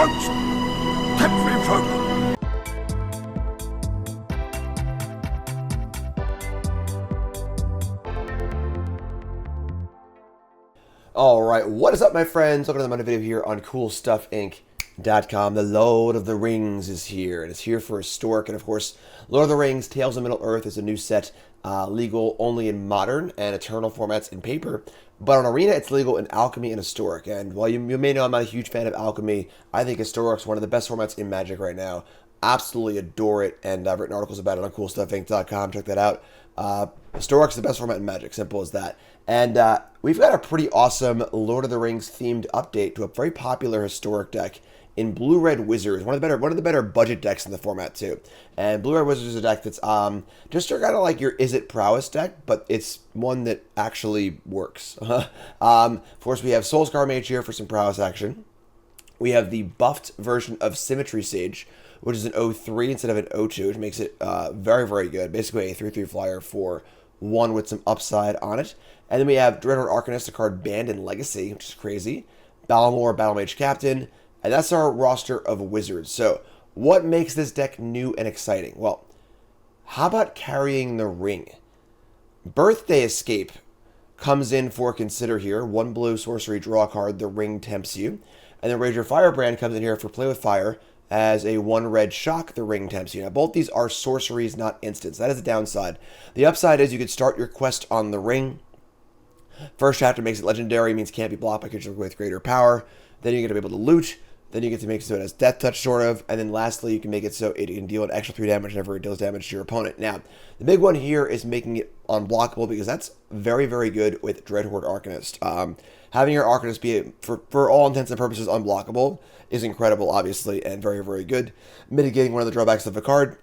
Don't tempt me further. Alright, what is up my friends? Welcome to another video here on CoolStuffInc.com. The Lord of the Rings is here, and it's here for Historic, and of course, Lord of the Rings, Tales of Middle-earth is a new set, legal only in Modern and Eternal formats in paper, but on Arena it's legal in Alchemy and Historic, and while you may know I'm not a huge fan of Alchemy, I think Historic's one of the best formats in Magic right now. Absolutely adore it, and I've written articles about it on CoolStuffInc.com, check that out. Historic's the best format in Magic, simple as that. And we've got a pretty awesome Lord of the Rings themed update to a very popular Historic deck in Blue-Red Wizards, one of the better budget decks in the format too. And Blue-Red Wizards is a deck that's just kind of like your Is It Prowess deck, but it's one that actually works. Of course, we have Soul-Scar Mage here for some prowess action. We have the buffed version of Symmetry Sage, which is an 0-3 instead of an 0-2, which makes it very, very good. Basically a 3-3 flyer for one with some upside on it. And then we have Dreadhorde Arcanist, a card banned in Legacy, which is crazy. Balmor, Battlemage Captain. And that's our roster of Wizards. So, what makes this deck new and exciting? Well, how about carrying the Ring? Birthday Escape comes in for consider here. 1 blue sorcery, draw a card, the Ring tempts you. And then Rager Firebrand comes in here for Play with Fire. As a 1 red shock, the Ring tempts you. Now, both these are sorceries, not instants. That is the downside. The upside is you could start your quest on the Ring. First chapter makes it legendary, means can't be blocked by creatures with greater power. Then you're going to be able to loot. Then you get to make it so it has Death Touch, sort of. And then lastly, you can make it so it can deal an extra 3 damage whenever it deals damage to your opponent. Now, the big one here is making it unblockable, because that's very, very good with Dreadhorde Arcanist. Having your Arcanist be, for all intents and purposes, unblockable is incredible, obviously, and very, very good. Mitigating one of the drawbacks of the card.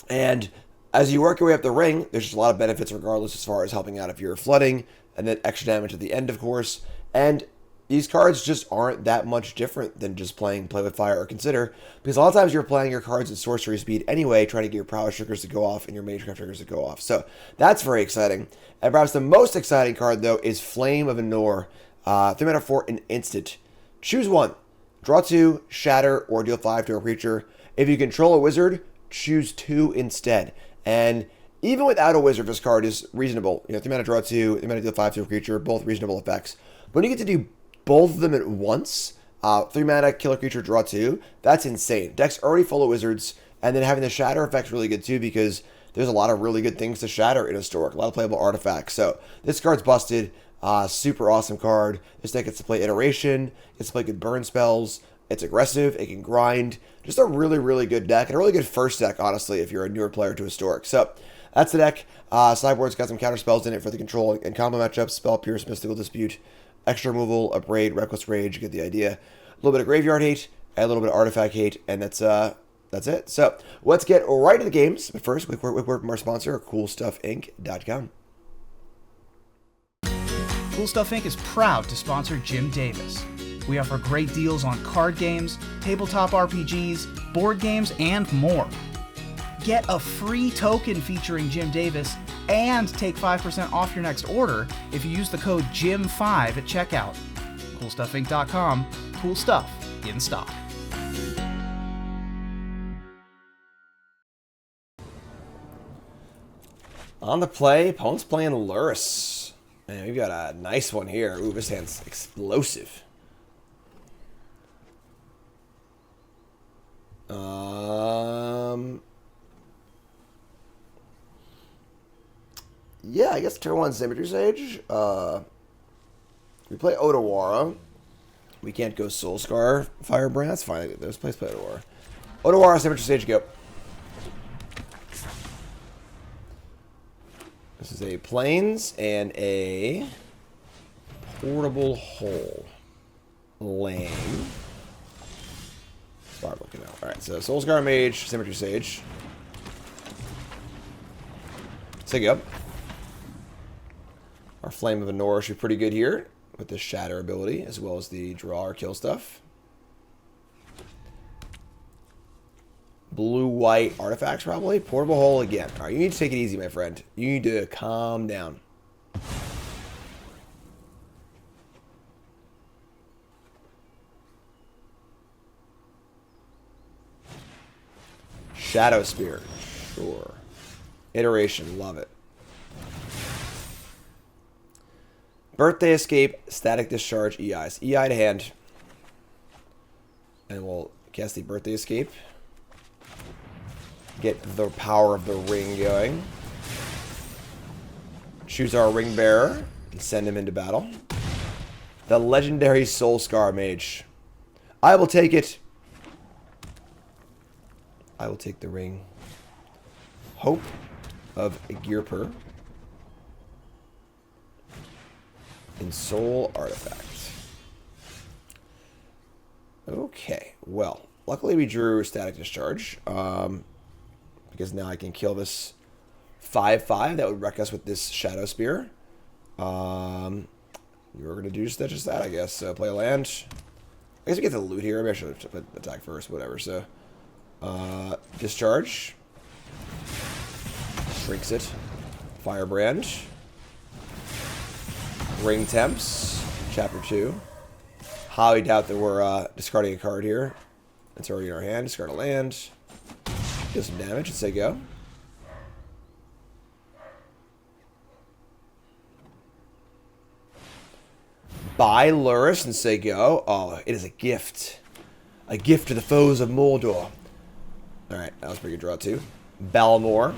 And as you work your way up the Ring, there's just a lot of benefits regardless as far as helping out if you're flooding, and then extra damage at the end, of course. And these cards just aren't that much different than just playing Play with Fire or Consider, because a lot of times you're playing your cards at sorcery speed anyway, trying to get your prowess triggers to go off and your magecraft triggers to go off. So that's very exciting. And perhaps the most exciting card, though, is Flame of Anor. 3 mana for an instant. Choose one. Draw 2, shatter, or deal 5 to a creature. If you control a wizard, choose 2 instead. And even without a wizard, this card is reasonable. 3 mana draw 2, 3 mana deal 5 to a creature, both reasonable effects. But when you get to do both of them at once, 3 mana, kill a creature, draw 2, that's insane. Deck's already full of wizards, and then having the shatter effect's really good too, because there's a lot of really good things to shatter in Historic, a lot of playable artifacts. So this card's busted. Super awesome card. This deck gets to play Iteration, gets to play good burn spells, it's aggressive, it can grind. Just a really, really good deck, and a really good first deck, honestly, if you're a newer player to Historic. So, that's the deck. Sideboard's got some counter spells in it for the control and combo matchups, Spell Pierce, Mystical Dispute, extra removal, Abrade, Reckless Rage, you get the idea. A little bit of graveyard hate, and a little bit of artifact hate, and that's it. So, let's get right to the games. But first, quick word from our sponsor, CoolStuffInc.com. Cool Stuff Inc. is proud to sponsor Jim Davis. We offer great deals on card games, tabletop RPGs, board games, and more. Get a free token featuring Jim Davis and take 5% off your next order if you use the code JIM5 at checkout. CoolStuffInc.com. Cool stuff in stock. On the play, opponent's playing Lurrus. Man, we've got a nice one here. Ooh, this hand's explosive. Yeah, I guess turn 1 Symmetry Sage. We play Otawara. We can't go Soul-Scar Firebrand. That's fine. Let's play Otawara. Otawara, Symmetry Sage, go. This is a Plains and a Portable Hole. Lame. Spirebluff Canal. Alright, so Soul-Scar Mage, Symmetry Sage. Sig up. Our Flame of Anor should be pretty good here with the Shatter ability, as well as the draw or kill stuff. Blue-white artifacts, probably. Portable Hole again. All right, you need to take it easy, my friend. You need to calm down. Shadow Spear. Sure. Iteration. Love it. Birthday Escape. Static Discharge. EIs. EI to hand. And we'll cast the Birthday Escape. Get the power of the ring going. Choose our ring bearer and send him into battle. The legendary Soul-Scar Mage. I will take it. I will take the ring. Hope of Gearper. And Soul Artifact. Okay, well, luckily we drew Static Discharge. Because now I can kill this 5/5 that would wreck us with this Shadow Spear. We were going to do just that, I guess. So play a land. I guess we get the loot here. Maybe I should have put attack first, whatever. So, Discharge. Shrinks it. Firebrand. Ring Temps. Chapter 2. Highly doubt that we're discarding a card here. It's already in our hand. Discard a land. Deal some damage and say go. Buy Lurrus and say go. Oh, it is a gift. A gift to the foes of Mordor. Alright, that was a pretty good draw too. Balmor.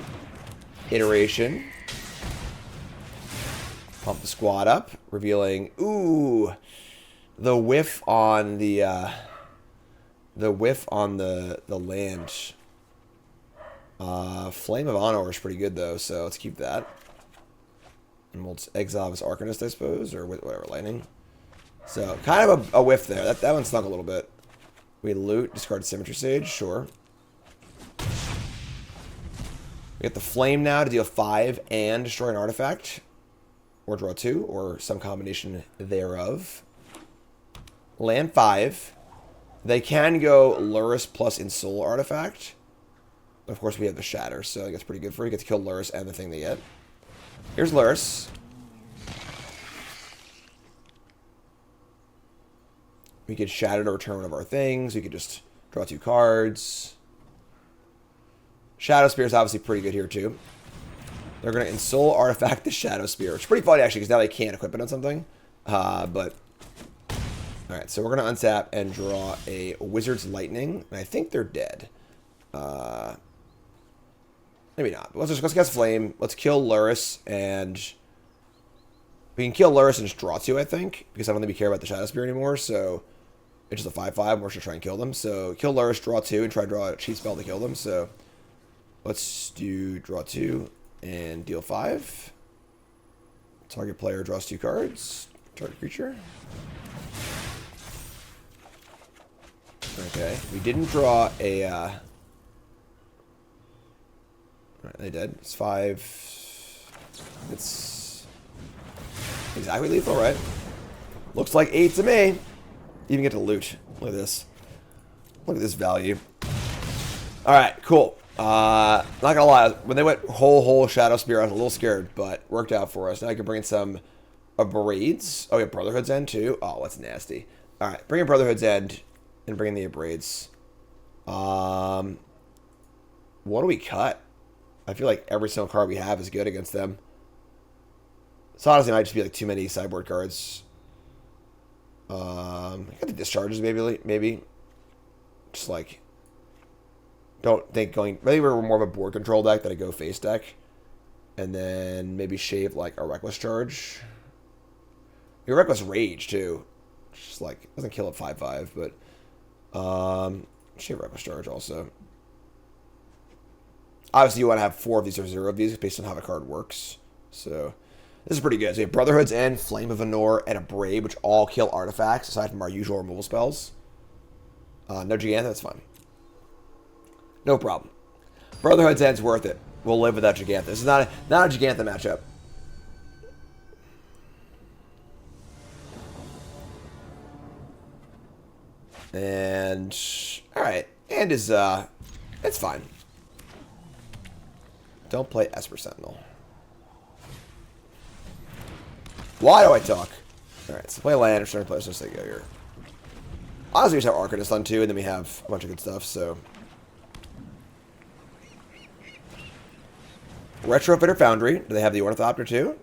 Iteration. Pump the squad up. Revealing, ooh, the whiff on the land. Flame of Anor is pretty good though, so let's keep that. And we'll just exile this Arcanist, I suppose, or whatever, lightning. So, kind of a whiff there. That one snuck a little bit. We loot, discard A-Symmetry Sage, sure. We get the Flame now to deal 5 and destroy an artifact. Or draw 2, or some combination thereof. Land 5. They can go Lurrus plus Ensoul Artifact. Of course, we have the Shatter, so I think that's pretty good for you. You get to kill Lurrus and the thing they get. Here's Lurrus. We could Shatter to return one of our things. We could just draw 2 cards. Shadow Spear is obviously pretty good here, too. They're going to Ensoul Artifact the Shadow Spear, which is pretty funny, actually, because now they can't equip it on something. But... Alright, so we're going to untap and draw a Wizard's Lightning. And I think they're dead. Maybe not. But let's cast Flame. Let's kill Lurrus, and... We can kill Lurrus and just draw 2, I think. Because I don't think we care about the Shadow Spear anymore, so... It's just a 5/5, we're just trying to kill them. So, kill Lurrus, draw 2, and try to draw a cheat spell to kill them. So, let's do draw 2 and deal 5. Target player draws 2 cards. Target creature. Okay, we didn't draw a... Alright, they did. It's 5... It's... exactly lethal, right? Looks like 8 to me. Even get to loot. Look at this. Look at this value. Alright, cool. Not gonna lie, when they went whole Shadow Spear, I was a little scared, but worked out for us. Now I can bring in some Abrades. Oh, yeah, Brotherhood's End too. Oh, that's nasty. Alright, bring in Brotherhood's End and bring in the Abrades. What do we cut? I feel like every single card we have is good against them. So honestly, it might just be like too many sideboard cards. I got the discharges maybe. Just like, don't think going. Maybe we're more of a board control deck than a go face deck, and then maybe shave like a reckless charge. Your reckless rage too, just like doesn't kill at 5/5, but shave reckless charge also. Obviously, you want to have 4 of these or 0 of these based on how the card works. So this is pretty good. So you have Brotherhood's End, Flame of Anor, and Abrade, which all kill artifacts aside from our usual removal spells. No Jegantha, that's fine. No problem. Brotherhood's End's worth it. We'll live without Jegantha. This is not a Jegantha matchup. And alright. And is it's fine. Don't play Esper Sentinel. Why do I talk? Alright, so play land, or starting to play, let's go here. Honestly, we just have Arcanist on 2, and then we have a bunch of good stuff, so. Retrofitter Foundry. Do they have the Ornithopter too?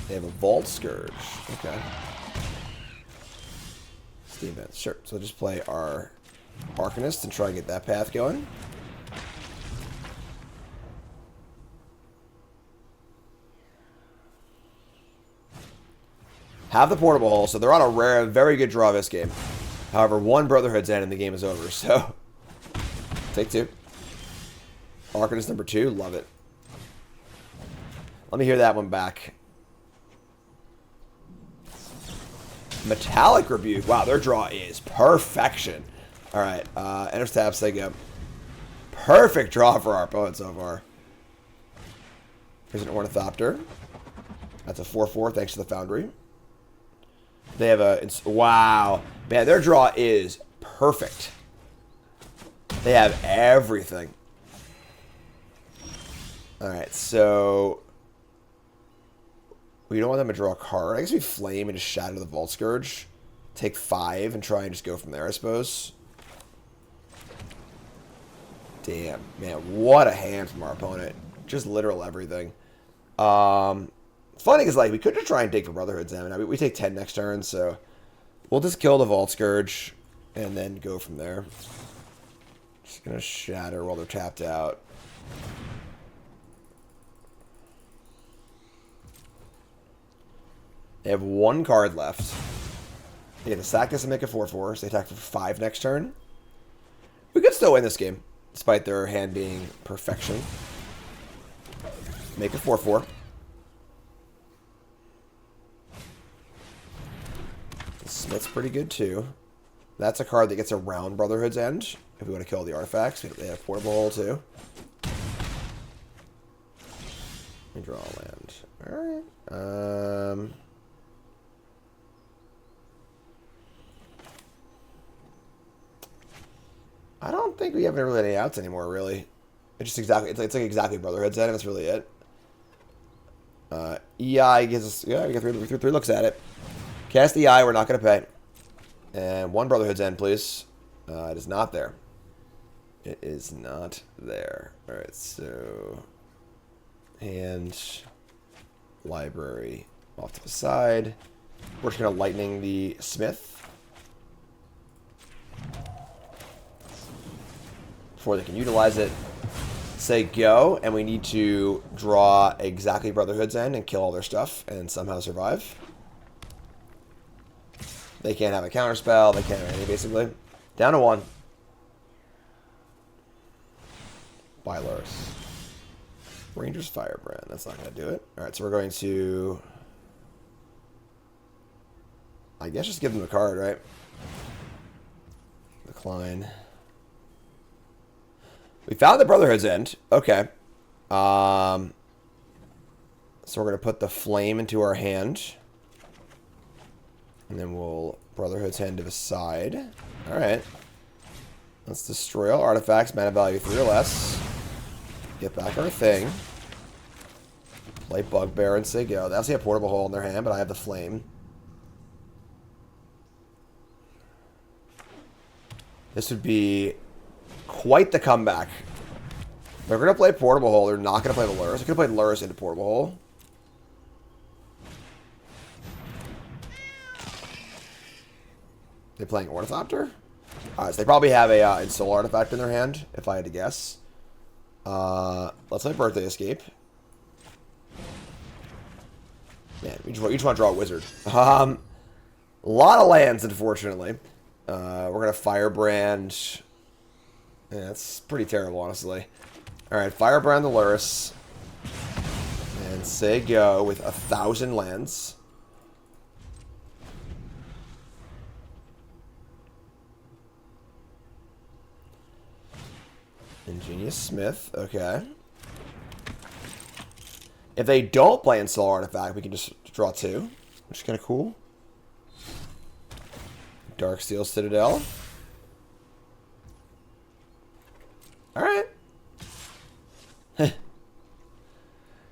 They have a Vault Scourge. Okay. Steam Vents. Sure. So we'll just play our Arcanist and try and get that path going. Have the Portable Hole, so they're on a very good draw this game. However, one Brotherhood's end and the game is over, so... Take two. Arcanist number 2, love it. Let me hear that one back. Metallic Rebuke. Wow, their draw is perfection. Alright, enter taps, they go. Perfect draw for our opponent so far. Here's an Ornithopter. That's a 4/4 thanks to the Foundry. They have a... wow. Man, their draw is perfect. They have everything. Alright, so... we don't want them to draw a card. I guess we Flame and just Shatter the Vault Scourge. Take 5 and try and just go from there, I suppose. Damn. Man, what a hand from our opponent. Just literal everything. Funny is, like, we could just try and dig for Brotherhood's End. I mean, we take 10 next turn, so... we'll just kill the Vault Scourge and then go from there. Just gonna Shatter while they're tapped out. They have 1 card left. They get to sack this and make a 4/4, so they attack for 5 next turn. We could still win this game, despite their hand being perfection. Make a 4/4. Smith's pretty good too. That's a card that gets around Brotherhood's End. If we want to kill the artifacts, they have Portable Hole too. We draw a land. Alright. I don't think we have really any outs anymore, really. It's just exactly, it's like exactly Brotherhood's End, and that's really it. EI gives us, yeah, we got three looks at it. Cast EI, we're not going to pay. And 1 Brotherhood's End, please. It is not there. It is not there. Alright, so... hand... library off to the side. We're just going to Lightning the Smith. Before they can utilize it. Say go, and we need to draw exactly Brotherhood's End and kill all their stuff and somehow survive. They can't have a counterspell. They can't have any, basically. Down to 1. Bylars. Ranger's Firebrand. That's not going to do it. Alright, so we're going to... I guess just give them a card, right? Decline. We found the Brotherhood's End. Okay. So we're going to put the Flame into our hand. And then we'll Brotherhood's End to the side. Alright. Let's destroy all artifacts, mana value 3 or less. Get back our thing. Play Bugbear and say go. They obviously have Portable Hole in their hand, but I have the Flame. This would be quite the comeback. They're going to play Portable Hole. They're not going to play the Lurrus. They could have played Lurrus into Portable Hole. They're playing Ornithopter? Alright, so they probably have a Soul Artifact in their hand, if I had to guess. Let's play Birthday Escape. Man, we just want to draw a wizard. A lot of lands, unfortunately. We're going to Firebrand. Yeah, that's pretty terrible, honestly. Alright, Firebrand the Lurrus. And say go with 1,000 lands. Ingenious Smith, okay. If they don't play in Soul Artifact, we can just draw 2, which is kind of cool. Darksteel Citadel. Alright.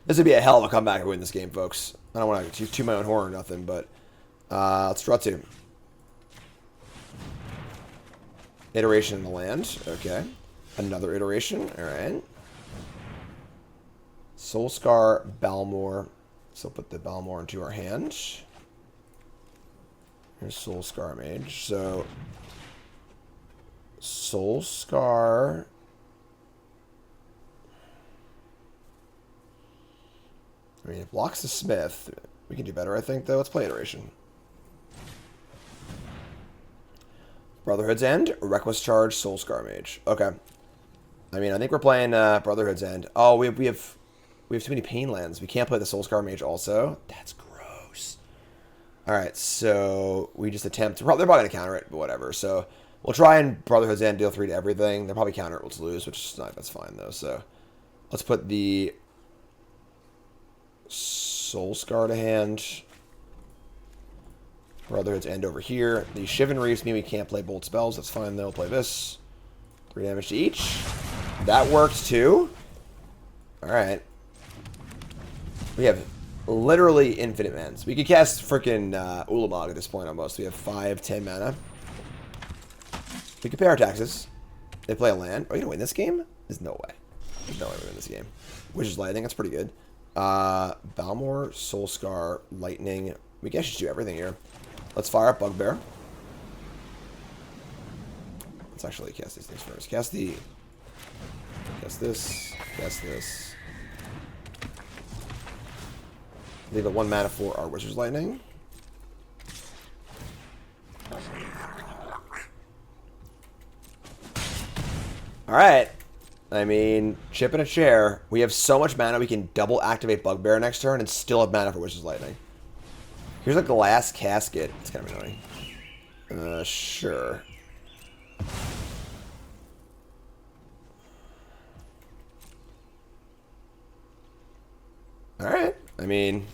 This would be a hell of a comeback to win this game, folks. I don't want to toot my own horn or nothing, but let's draw 2. Iteration in the land, okay. Another iteration, alright. Soul-Scar Balmor. So put the Balmor into our hand. Here's Soul-Scar Mage. So Soul-Scar. I mean, it blocks the Smith. We can do better, I think, though. Let's play Iteration. Brotherhood's End, Reckless Charge, Soul-Scar Mage. Okay. I mean, I think we're playing Brotherhood's End. Oh, we have too many pain lands. We can't play the Soul-Scar Mage also. That's gross. Alright, so we just attempt. They're probably going to counter it, but whatever. So we'll try and Brotherhood's End, deal 3 to everything. They'll probably counter it, we'll lose, which is not, that's fine, though. So let's put the Soul-Scar to hand. Brotherhood's End over here. The Shivan Reefs mean we can't play bolt spells. That's fine, though. We'll play this. 3 damage to each. That worked, too. Alright. We have literally infinite mans. We could cast freaking Ulamog at this point almost. We have 5, 10 mana. We can pay our taxes. They play a land. Are you going to win this game? There's no way. There's no way we win this game. Witch's Lightning. That's pretty good. Balmor, Soul-Scar, Lightning. We can actually do everything here. Let's fire up Bugbear. Let's actually cast these things first. Cast this. Cast this. Leave it 1 mana for our Witch's Lightning. Alright. I mean, chip in a chair. We have so much mana we can double activate Bugbear next turn and still have mana for Witch's Lightning. Here's a glass casket. It's kind of annoying. Sure. Alright. I mean,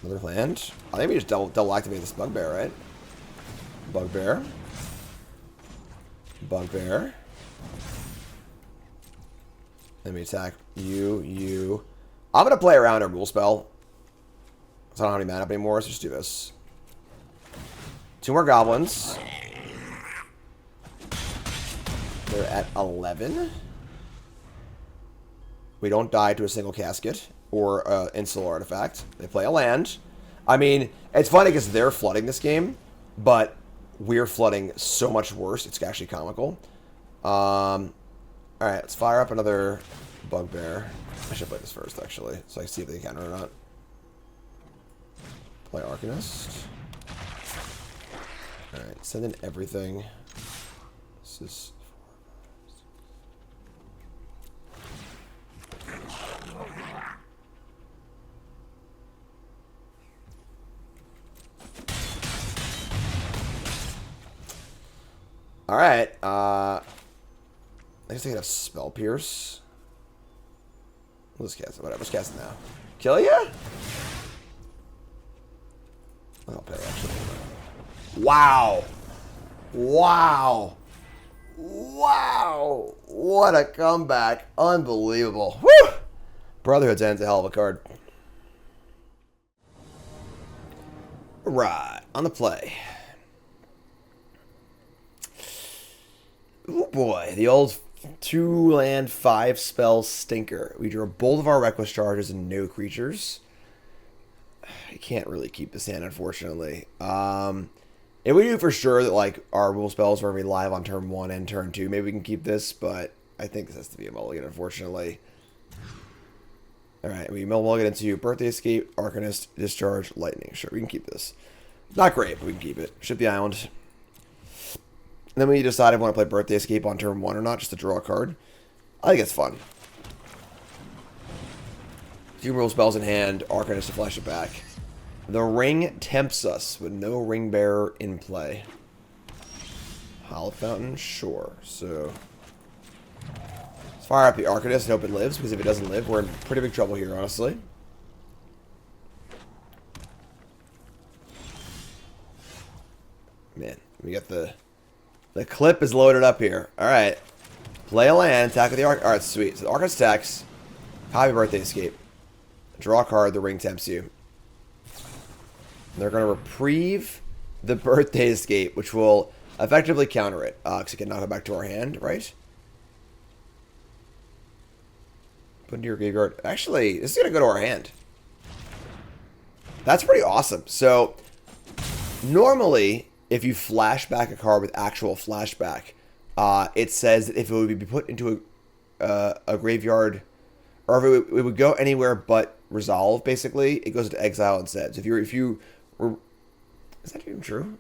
another land. I think we just double activate this Bugbear, right? Bugbear. Bugbear. Let me attack you. I'm going to play around a rule spell. So I don't have any mana up anymore, so just do this. 2 more goblins. They're at 11. We don't die to a single casket or insular artifact. They play a land. I mean, it's funny because they're flooding this game, but we're flooding so much worse. It's actually comical. Alright, let's fire up another Bugbear. I should play this first, actually, so I can see if they counter or not. Play Arcanist. Alright, send in everything. This is... Alright, I guess I can have Spell Pierce. Let's cast it, whatever, let's cast it now. Kill ya? I'll pay, actually. Wow! Wow! Wow! What a comeback. Unbelievable. Woo! Brotherhood's End's a hell of a card. Right, on the play. Oh boy, the old 2-land 5-spell stinker. We draw both of our Reckless Charges and no creatures. I can't really keep this hand, unfortunately. If we knew for sure that like our rule spells were going to be live on turn 1 and turn 2, maybe we can keep this, but I think this has to be a mulligan, unfortunately. Alright, we mulligan into Birthday Escape, Arcanist, Discharge, Lightning. Sure, we can keep this. Not great, but we can keep it. Ship the island. And then we decide if we want to play Birthday Escape on turn 1 or not, just to draw a card. I think it's fun. 2 rule spells in hand, Arcanist to flash it back. The ring tempts us with no ring bearer in play. Hollow Fountain, sure. So let's fire up the Arcanist and hope it lives, because if it doesn't live, we're in pretty big trouble here, honestly. Man, we got the clip is loaded up here. Alright. Play a land, attack with the Arc. Alright, sweet. So the Arcanist attacks. Copy Birthday Escape. Draw a card, the ring tempts you. They're going to reprieve the Birthday Escape, which will effectively counter it. Because it can knock it back to our hand, right? Put into your graveyard. Actually, this is going to go to our hand. That's pretty awesome. So, normally, if you flash back a card with actual flashback, it says that if it would be put into a graveyard, or if it would go anywhere but resolve, basically, it goes into exile instead. So if you were, is that even true?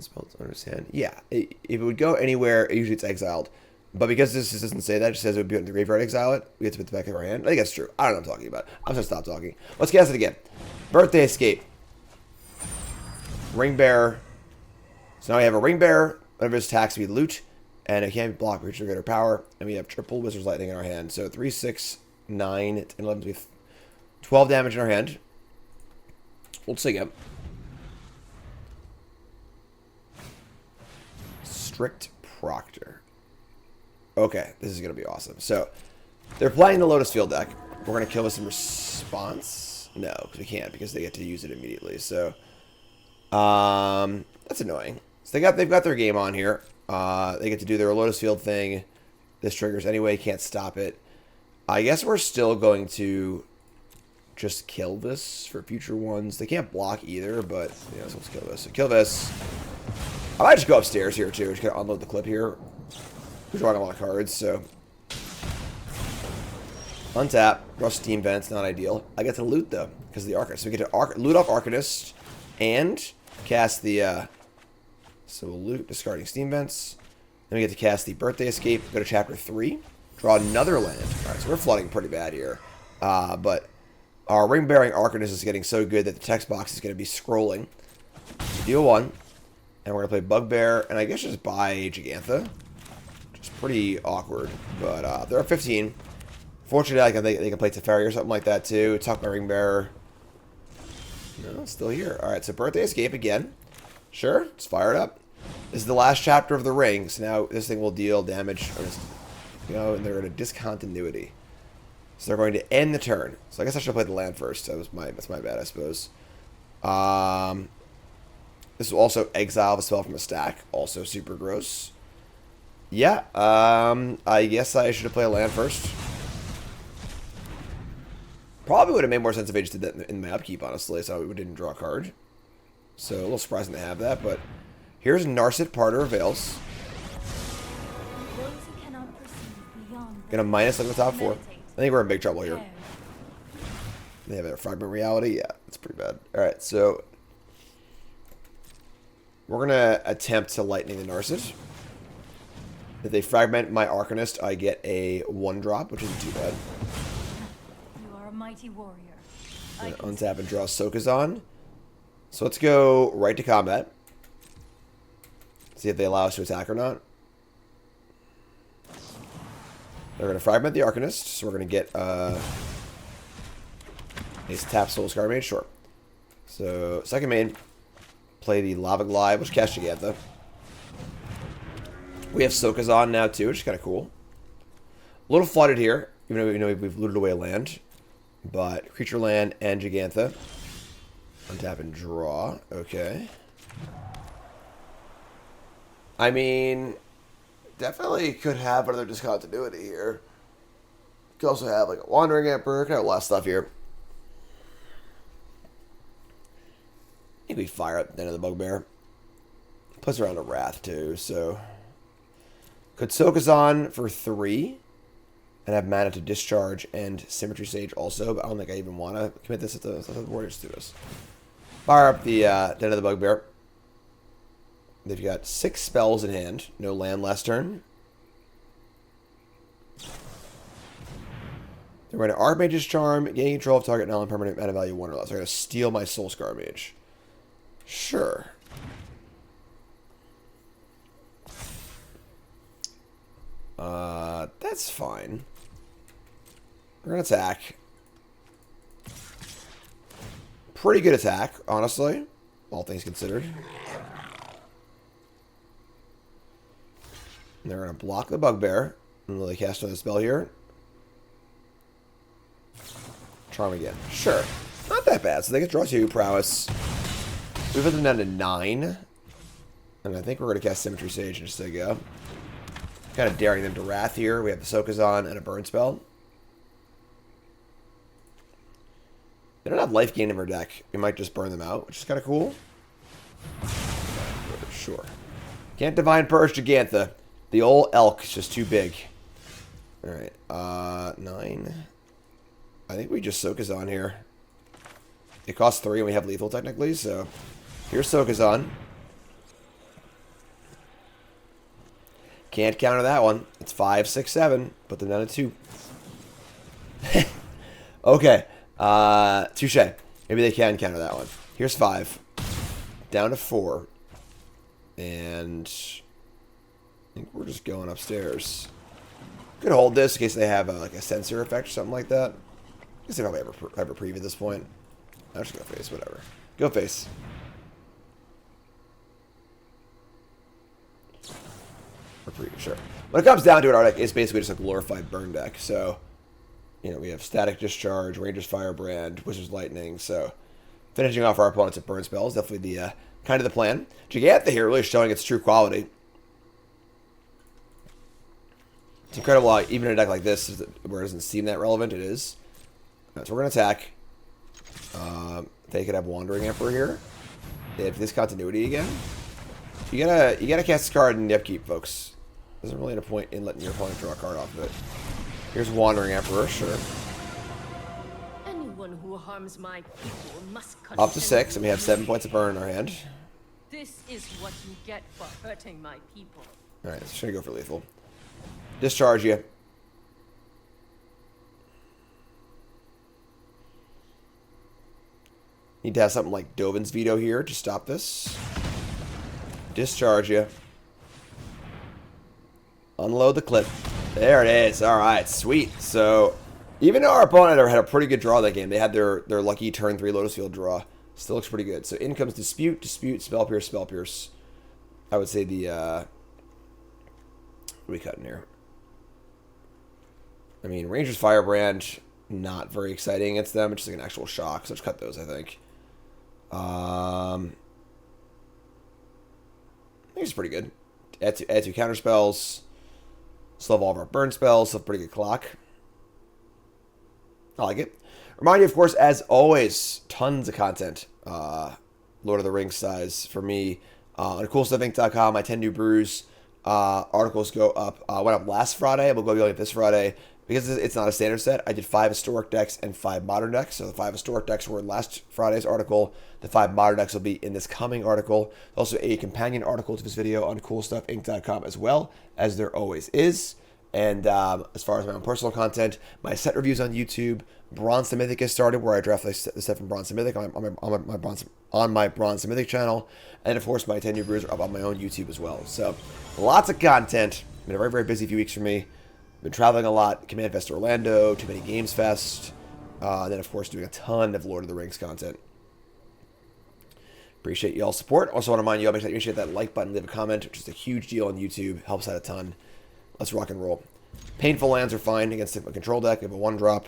Spelled to understand. Yeah, if it would go anywhere, usually it's exiled. But because this doesn't say that, it just says it would be in the graveyard, exile it. We get to put the back of our hand. I think that's true. I don't know what I'm talking about. I'm just gonna stop talking. Let's cast it again. Birthday Escape. Ringbearer. So now we have a Ringbearer. Whenever it attacks, we loot. And it can't be blocked with greater power. And we have triple Wizard's Lightning in our hand. So 3, 6, 9, 10, 11, we have 12 damage in our hand. We'll take it. Strict Proctor. Okay, this is going to be awesome. So, they're playing the Lotus Field deck. We're going to kill this in response? No, because we can't, because they get to use it immediately. So, that's annoying. So, they've got their game on here. They get to do their Lotus Field thing. This triggers anyway, can't stop it. I guess we're still going to just kill this for future ones. They can't block either, but, yeah, so let's kill this. So, kill this. I might just go upstairs here, too. Just gonna unload the clip here. We're drawing a lot of cards, so. Untap. Rush Steam Vents, not ideal. I get to loot, though, because of the Arcanist. So we get to loot off Arcanist and cast the, so we'll loot, discarding Steam Vents. Then we get to cast the Birthday Escape, go to Chapter 3, draw another land. Alright, so we're flooding pretty bad here. But our Ringbearing Arcanist is getting so good that the text box is going to be scrolling. So deal 1. And we're going to play Bugbear, and I guess just buy Jegantha. Which is pretty awkward, but they're at 15. Fortunately, I think they can play Teferi or something like that, too. Tuck my Ringbearer. No, it's still here. Alright, so Birthday Escape again. Sure, let's fire it up. This is the last chapter of the ring, so now this thing will deal damage. You know, and they're in a discontinuity. So they're going to end the turn. So I guess I should play the land first. That's my bad, I suppose. This will also exile the spell from a stack. Also super gross. Yeah, I guess I should have played a land first. Probably would have made more sense if I just did that in my upkeep, honestly, so we didn't draw a card. So a little surprising to have that, but here's Narset Parter of Veils. Gonna minus on the top 4. I think we're in big trouble here. They have a Fragment Reality? Yeah, that's pretty bad. Alright, so we're going to attempt to Lightning the Narset. If they fragment my Arcanist, I get a 1-drop, which isn't too bad. You are a mighty warrior. Untap and draw Sokenzan. So let's go right to combat. See if they allow us to attack or not. They're going to fragment the Arcanist, so we're going to get Ace tap Soul-Scar Mage, sure. So second main. Play the Riverglide, which cast Jegantha. We have Sokenzan now too, which is kind of cool. A little flooded here, even though we know we've looted away a land. But creature land and Jegantha. Untap and draw. Okay. I mean, definitely could have another discontinuity here. Could also have like a Wandering Emperor. Could have a lot of stuff here. I think we fire up the end of the Bugbear. Plus around a Wrath too, so. Could Sokenzan for 3. And have mana to discharge and Symmetry Sage also, but I don't think I even want to commit this at the Warriors to this. Fire up the end of the Bugbear. They've got 6 spells in hand. No land last turn. They're going to Archmage's Charm, gaining control of target non-permanent mana value 1 or less. They're going to steal my Soul-Scar Mage. Sure. That's fine. We're going to attack. Pretty good attack, honestly. All things considered. And they're going to block the Bugbear. And they cast another spell here. Charm again. Sure. Not that bad. So they get draw 2, prowess. We put them down to 9. And I think we're going to cast Symmetry Sage in just a go. Kind of daring them to Wrath here. We have the Sokenzan and a Burn spell. They don't have life gain in their deck. We might just burn them out, which is kind of cool. Sure. Can't Divine Purge Jegantha. The old elk is just too big. Alright, 9. I think we just Sokenzan here. It costs 3 and we have lethal technically, so here's Sokenzan. Can't counter that one. It's 5, 6, 7. Put them down to 2. Okay. Touche. Maybe they can counter that one. Here's 5. Down to 4. And I think we're just going upstairs. Could hold this in case they have like a sensor effect or something like that. I guess they probably have a preview at this point. I'll just go face, whatever. Go face. Or preview, sure. When it comes down to it, our deck is basically just a glorified burn deck. So, you know, we have Static Discharge, Ranger's Firebrand, Wizard's Lightning. So, finishing off our opponents at burn spells, definitely the kind of the plan. Jegantha here really showing its true quality. It's incredible how even a deck like this, where it doesn't seem that relevant, it is. Right, so we're going to attack. They could have Wandering Emperor here. They have this continuity again. You gotta cast this card in the upkeep, folks. There's really a point in letting your opponent draw a card off of it. Here's Wandering Emperor, sure. Anyone who harms my people must Up to 6, and we have 7 points of burn in our hand. This is what you get for hurting my people. Alright, so should I go for lethal? Discharge you. Need to have something like Dovin's Veto here to stop this. Discharge you. Unload the clip. There it is. Alright, sweet. So, even though our opponent had a pretty good draw that game, they had their lucky turn 3 Lotus Field draw. Still looks pretty good. So, in comes Dispute, Dispute, Spell Pierce, Spell Pierce. I would say the, what are we cutting here? I mean, Ranger's Firebrand, not very exciting against them. It's just like an actual shock, so let's cut those, I think. I think it's pretty good. Add two counter spells. Still have all of our burn spells. Still have a pretty good clock. I like it. Remind you, of course, as always, tons of content. Lord of the Rings size for me. On CoolStuffInc.com, my 10 new brews articles go up. Went up last Friday. We'll go going up this Friday. Because it's not a standard set, I did 5 historic decks and 5 modern decks. So the 5 historic decks were in last Friday's article. The 5 modern decks will be in this coming article. There's also a companion article to this video on CoolStuffInc.com as well, as there always is. And as far as my own personal content, my set reviews on YouTube, Bronze to Mythic has started, where I draft the set from Bronze to Mythic on my Bronze to Mythic channel. And of course, my 10 new brews are up on my own YouTube as well. So lots of content. Been a very, very busy few weeks for me. Been traveling a lot, Command Fest Orlando, Too Many Games Fest, and then of course doing a ton of Lord of the Rings content. Appreciate y'all's support. Also want to remind you, make sure you hit that like button, leave a comment, which is a huge deal on YouTube, helps out a ton. Let's rock and roll. Painful lands are fine against a control deck. We have a 1-drop.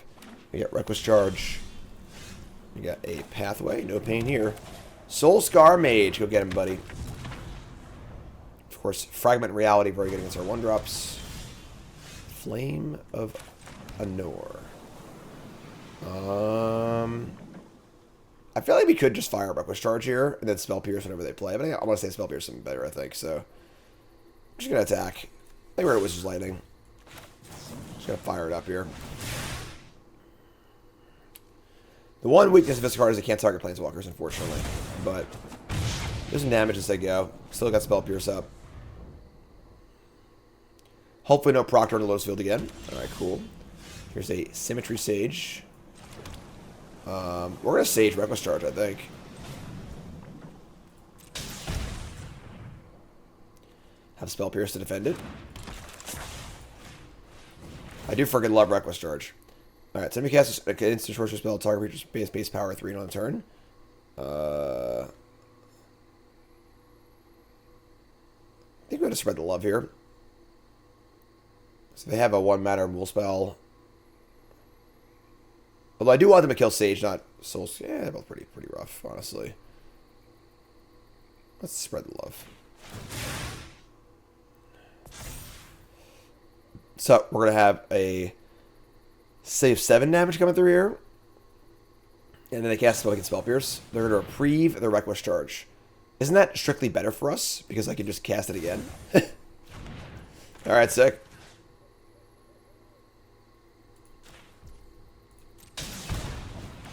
We got Reckless Charge. We got a Pathway, no pain here. Soul-Scar Mage, go get him, buddy. Of course, Fragment Reality, very good against our 1-drops. Flame of Anor. I feel like we could just fire Reckless Charge here and then Spell Pierce whenever they play. But I want to say Spell Pierce something better, I think. So I'm just going to attack. I think we're at Wizard's Lightning. Just going to fire it up here. The one weakness of this card is it can't target Planeswalkers, unfortunately. But there's some damage as they go. Still got Spell Pierce up. Hopefully no Proctor in the Lotus Field again. Alright, cool. Here's a Symmetry Sage. We're going to Sage Reckless Charge, I think. Have Spell Pierce to defend it. I do freaking love Reckless Charge. Alright, so let me cast an instant sorcery spell. Target creature's base power 3 on the turn. I think we're going to spread the love here. So they have a 1-mana removal spell. Although I do want them to kill Sage, not Soul. Yeah, they're both pretty rough, honestly. Let's spread the love. So we're going to have a save 7 damage coming through here. And then they cast spell, Spell Pierce. They're going to reprieve their Reckless Charge. Isn't that strictly better for us? Because I can just cast it again. Alright, sick.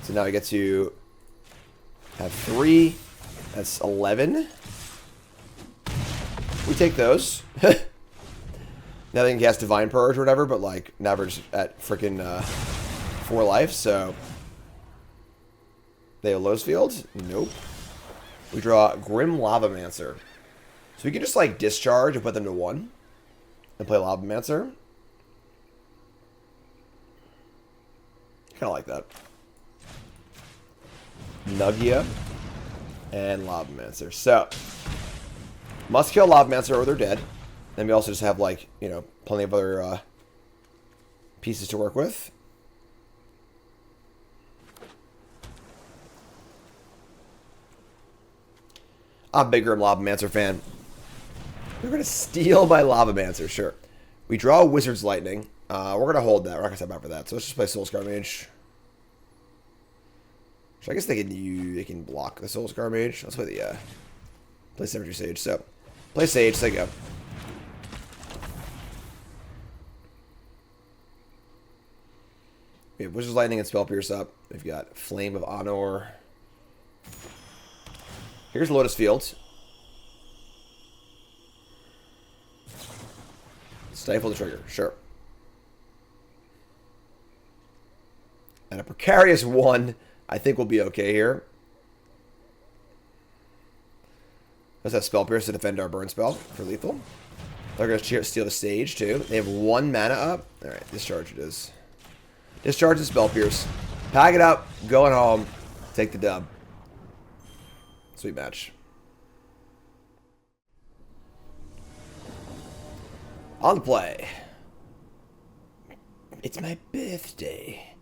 So now I get to have 3. That's 11. We take those. Now they can cast Divine Purge or whatever, but like, never just at freaking 4 life, so. They have Lowe's Field? Nope. We draw Grim Lavamancer. So we can just like discharge and put them to 1. And play Lavamancer. Kinda like that. Nugia. And Lavamancer. So, must kill Lavamancer or they're dead. Then we also just have, like, you know, plenty of other pieces to work with. I'm a big Grim Lavamancer fan. We're going to steal my Lavamancer, sure. We draw a Wizard's Lightning. We're going to hold that. We're not going to step out for that. So let's just play Soul-Scar Mage. So I guess they can block the Soul-Scar Mage. Let's play the play A-Symmetry Sage. So play Sage. So they go. We have Wizard's Lightning and Spell Pierce up. We've got Flame of Anor. Here's Lotus Field. Stifle the trigger. Sure. And a precarious 1. I think we'll be okay here. Let's have Spell Pierce to defend our burn spell for lethal. They're going to steal the stage, too. They have 1 mana up. Alright, discharge it is. Discharge the Spell Pierce. Pack it up. Going home. Take the dub. Sweet match. On the play. It's my birthday.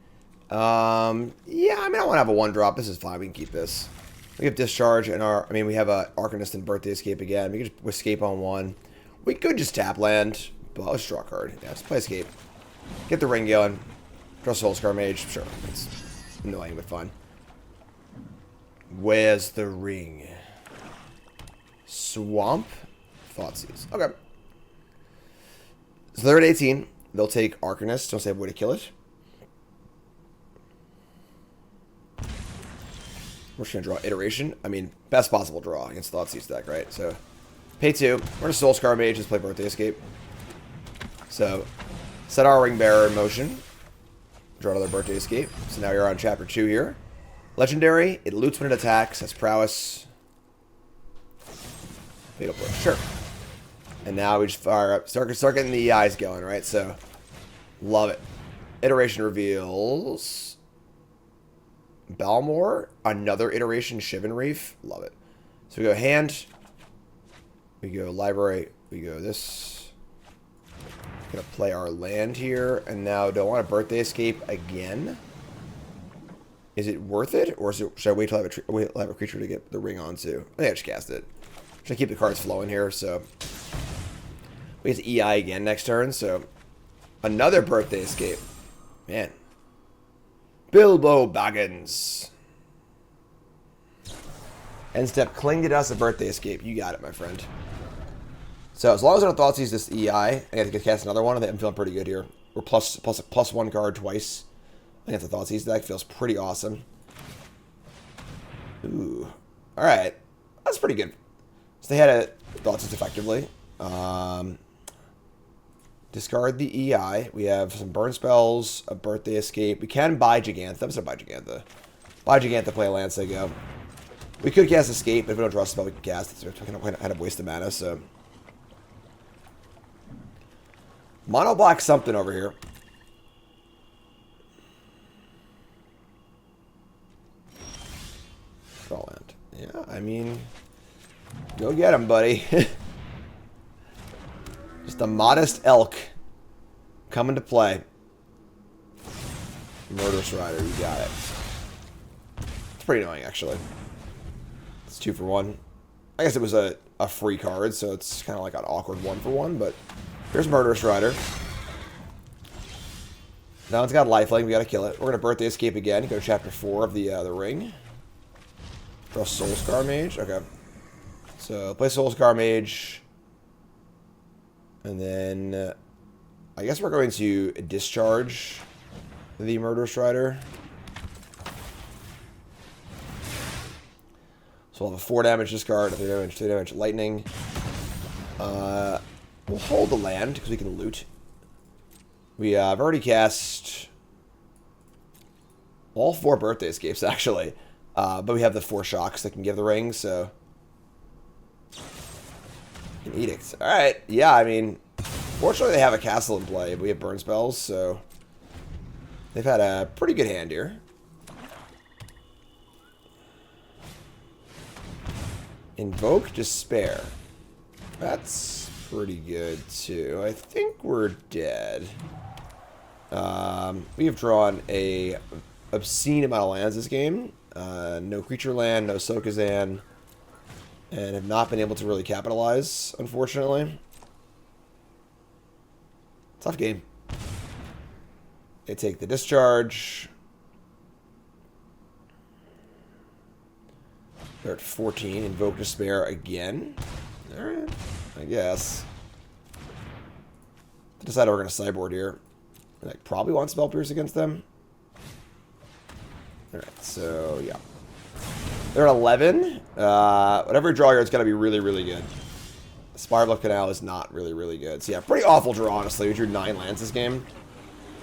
Yeah, I mean, I want to have a 1-drop. This is fine. We can keep this. We have Discharge and we have a Arcanist and Birthday Escape again. We can just escape on 1. We could just tap land, but let's draw a card. Yeah, let's play Escape. Get the ring going. Draw Soul-Scar Mage. Sure. It's annoying, but fun. Where's the ring? Swamp? Thoughtseize. Okay. So they're at 18. They'll take Arcanist. Don't say a way to kill it. We're just going to draw Iteration. I mean, best possible draw against the Thoughtseize deck, right? So, pay 2. We're going to Soul-Scar Mage. Let's play Birthday Escape. So, set our Ringbearer in motion. Draw another Birthday Escape. So now you're on Chapter 2 here. Legendary. It loots when it attacks. Has Prowess. Fatal Push. Sure. And now we just fire up. Start getting the eyes going, right? So, love it. Iteration reveals Balmor. Another iteration, Shivan Reef. Love it. So we go hand. We go library. We go this. Gonna play our land here. And now, do I want a Birthday Escape again? Is it worth it? Or should I wait till I have a creature to get the ring onto? I think I just cast it. Should I keep the cards flowing here? So we get to EI again next turn. So another Birthday Escape. Man. Bilbo Baggins. End step, cling to dust, a Birthday Escape. You got it, my friend. So as long as I don't Thoughtseize this EI, I got to cast another one. I think I'm feeling pretty good here. We're plus 1 card twice against the Thoughtseize deck. Feels pretty awesome. Ooh. Alright. That's pretty good. So they had a Thoughtseize effectively. Discard the EI. We have some burn spells, a Birthday Escape. We can buy Jegantha. I'm just going to buy Jegantha. Buy Jegantha, play a land, say go. We could cast Escape, but if we don't draw a spell, we can cast it. So we're going to kind of waste the mana, so. Mono black something over here. Draw land. Yeah, I mean, go get him, buddy. Just a modest elk coming to play. Murderous Rider, you got it. It's pretty annoying, actually. It's 2 for 1. I guess it was a free card, so it's kind of like an awkward 1 for 1, but here's Murderous Rider. Now it's got lifelink. We gotta kill it. We're gonna Birthday Escape again. Go to chapter 4 of the ring. Draw Soul-Scar Mage. Okay. So play Soul-Scar Mage. And then I guess we're going to discharge the Murderous Rider. So we'll have a 4 damage discard, a 3 damage lightning. We'll hold the land because we can loot. We have already cast all 4 Birthday Escapes, actually. But we have the 4 shocks that can give the ring, so... An Edict. Alright, yeah, I mean... Fortunately, they have a castle in play, but we have burn spells, so... They've had a pretty good hand here. Invoke Despair. That's pretty good, too. I think we're dead. We have drawn a obscene amount of lands this game. No creature land, no Sokenzan, and have not been able to really capitalize, unfortunately. Tough game. They take the discharge. They're at 14. Invoke Despair again. Alright, I guess. Decide we're going to sideboard here. I probably want Spell Pierce against them. Alright, so yeah. They're at 11. Whatever you draw here, it's going to be really, really good. Spirebluff Canal is not really, really good. So yeah, pretty awful draw, honestly. We drew 9 lands this game.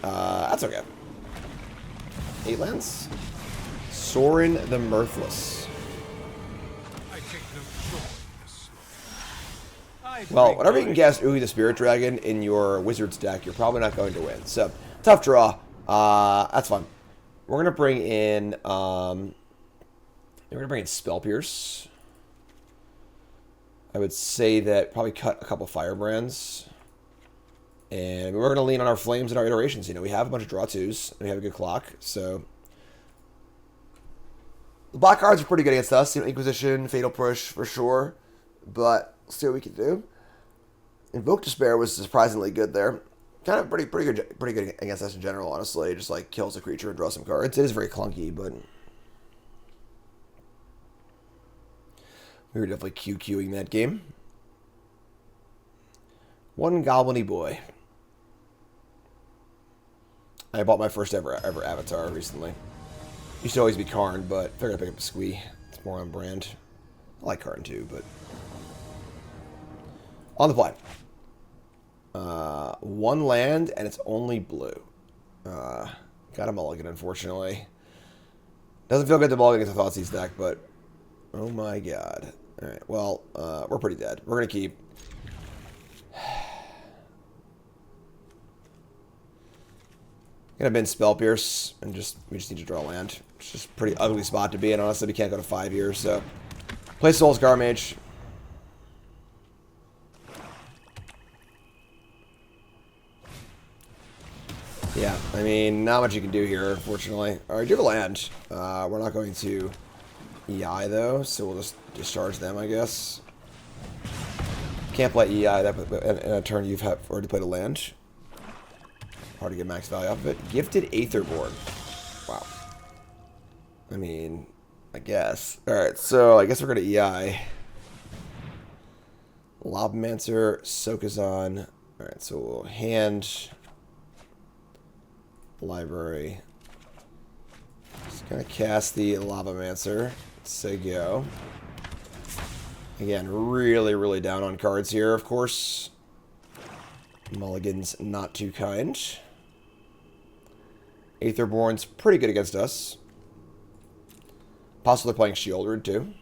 That's okay. 8 lands. Soaring the Mirthless. Well, whenever you can cast Ooey the Spirit Dragon in your Wizard's deck, you're probably not going to win. So, tough draw. That's fun. We're gonna bring in Spell Pierce. I would say that probably cut a couple Firebrands. And we're gonna lean on our flames and our iterations. You know, we have a bunch of draw twos, and we have a good clock, so the black cards are pretty good against us. You know, Inquisition, Fatal Push for sure. But let's see what we can do. Invoke Despair was surprisingly good there. Kind of pretty good against us in general, honestly. Just like kills a creature and draws some cards. It is very clunky, but we were definitely QQing that game. One Goblin-y boy. I bought my first ever avatar recently. Used to always be Karn, but I figured I'd pick up a Squee. It's more on brand. I like Karn too, but on the play. 1 land, and it's only blue. Got a mulligan, unfortunately. Doesn't feel good to mulligan against a Thoughtseize deck, but oh my god. Alright, well, we're pretty dead. We're gonna keep. Gonna bin Spell Pierce, and we just need to draw land. It's just a pretty ugly spot to be in, honestly. We can't go to 5 years, so play Soul-Scar Mage. Yeah, I mean, not much you can do here, unfortunately. Alright, do have a land. We're not going to EI, though, so we'll just discharge them, I guess. Can't play EI in a turn you've already played a land. Hard to get max value off of it. Gifted Aetherborn. Wow. I mean, I guess. Alright, so I guess we're going to EI. Lavamancer, Sokenzan. Alright, so we'll hand... library. Just gonna cast the Lavamancer. Say go. Again, really, really down on cards here, of course. Mulligan's not too kind. Aetherborn's pretty good against us. Possibly playing Sheoldred too.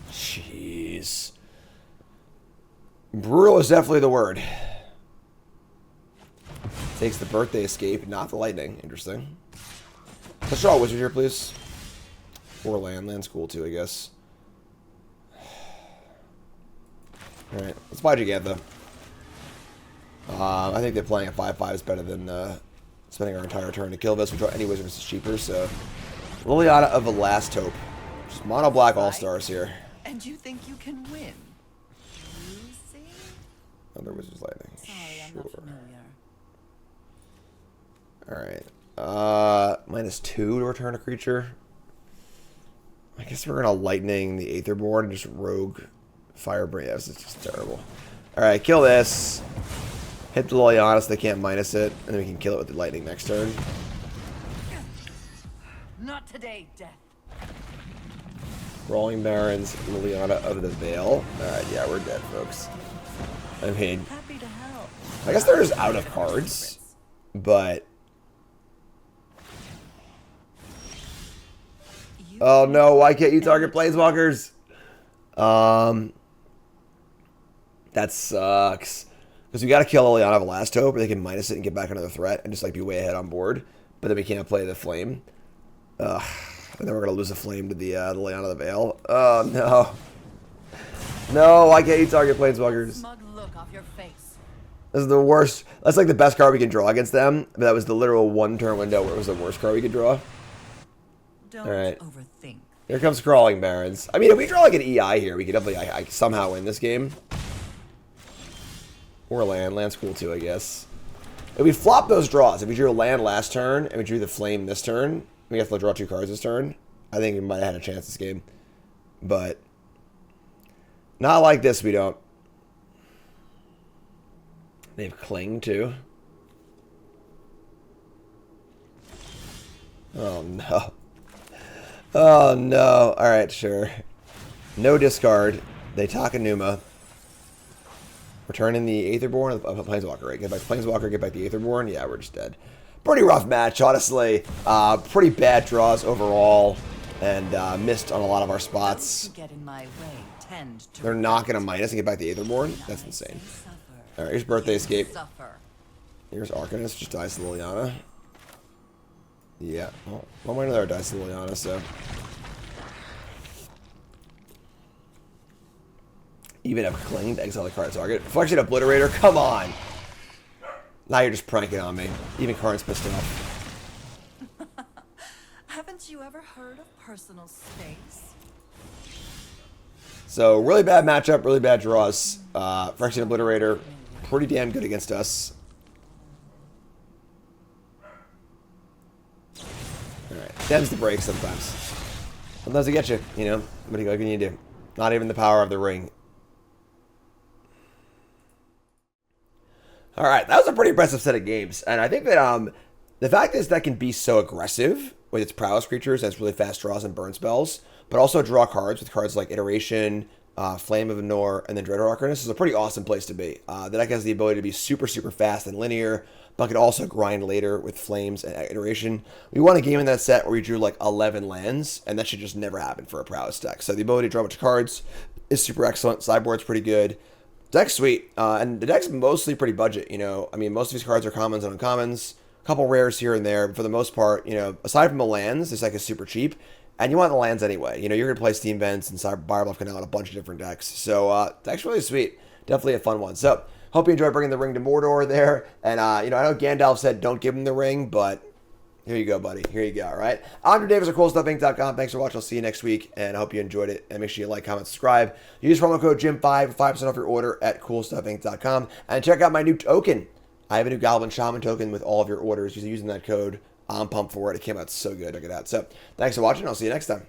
Jeez. Brutal is definitely the word. Takes the Birthday Escape, not the Lightning. Interesting. Let's draw a Wizard here, please. Or land. Land's cool, too, I guess. Alright, let's buy Jegantha. I think they're playing a 5/5 is better than spending our entire turn to kill this. We draw any Wizard, it's cheaper, so... Liliana of the Last Hope. Just mono black all-stars here. And you think you can win? You see? Other Wizard's Lightning. Sorry, I'm not familiar. Alright. -2 to return a creature. I guess we're gonna Lightning the Aether Board and just rogue Firebrand. This is just terrible. Alright, kill this. Hit the Liliana so they can't minus it, and then we can kill it with the Lightning next turn. Not today, Death. Rolling Barons, Liliana out of the Veil. Alright, yeah, we're dead, folks. I mean, Happy to help. I guess they're just out of cards, but... Oh no, why can't you target Planeswalkers? That sucks. Because we gotta kill Liliana of Last Hope, or they can minus it and get back another threat and just like be way ahead on board. But then we can't play the Flame. Ugh. And then we're gonna lose a Flame to the Liliana of the Veil. Oh no. No, why can't you target Planeswalkers? Smug look off your face. This is the worst. That's like the best card we can draw against them. But that was the literal 1 turn window where it was the worst card we could draw. Don't Alright. overthink. Here comes Crawling Barons. I mean, if we draw like an EI here, we could definitely somehow win this game. Or land. Land's cool too, I guess. If we flop those draws, if we drew a land last turn and we drew the Flame this turn, we have to draw 2 cards this turn. I think we might have had a chance this game. But not like this, we don't. They have Cling too. Oh no. Oh no. Alright, sure. No discard. They Takanuma. Returning the Aetherborn of Planeswalker, right? Get back Planeswalker, get back the Aetherborn. Yeah, we're just dead. Pretty rough match, honestly. Pretty bad draws overall. And missed on a lot of our spots. Get in my way. Tend to They're not going to minus and get back the Aetherborn. That's insane. Alright, here's Birthday Escape. Suffer. Here's Arcanist, just dies to Liliana. Yeah. Well, one way or another dies to Liliana, so. Even have Cling to exile the card target. Flexion Obliterator, come on! Now you're just pranking on me. Even Karn's pissed off. Haven't you ever heard of personal space? So, really bad matchup, really bad draws. Phyrexian Obliterator, pretty damn good against us. Alright, them's the break sometimes. Sometimes they get you, you know? What do you do? Not even the power of the ring. Alright, that was a pretty impressive set of games. And I think that the fact is that can be so aggressive with its prowess creatures, has really fast draws and burn spells, but also draw cards with cards like Iteration, Flame of Anor, and then Dreadhorde Arcanist is a pretty awesome place to be. The deck has the ability to be super, super fast and linear, but could also grind later with Flames and Iteration. We won a game in that set where we drew like 11 lands, and that should just never happen for a prowess deck. So the ability to draw a bunch of cards is super excellent. Sideboard's pretty good. Deck's sweet, and the deck's mostly pretty budget, you know. I mean, most of these cards are commons and uncommons, a couple rares here and there, but for the most part, you know, aside from the lands, this deck is super cheap, and you want the lands anyway. You know, you're going to play Steam Vents and Spirebluff Canal and a bunch of different decks, so deck's really sweet. Definitely a fun one. So, hope you enjoyed bringing the ring to Mordor there, and, you know, I know Gandalf said don't give him the ring, but here you go, buddy. Here you go, all right? I'm Drew Davis at CoolStuffInc.com. Thanks for watching. I'll see you next week, and I hope you enjoyed it. And make sure you like, comment, subscribe. Use promo code JIM5 for 5% off your order at CoolStuffInc.com. And check out my new token. I have a new Goblin Shaman token with all of your orders. Using that code. I'm pumped for it. It came out so good. Check it out. So, thanks for watching. I'll see you next time.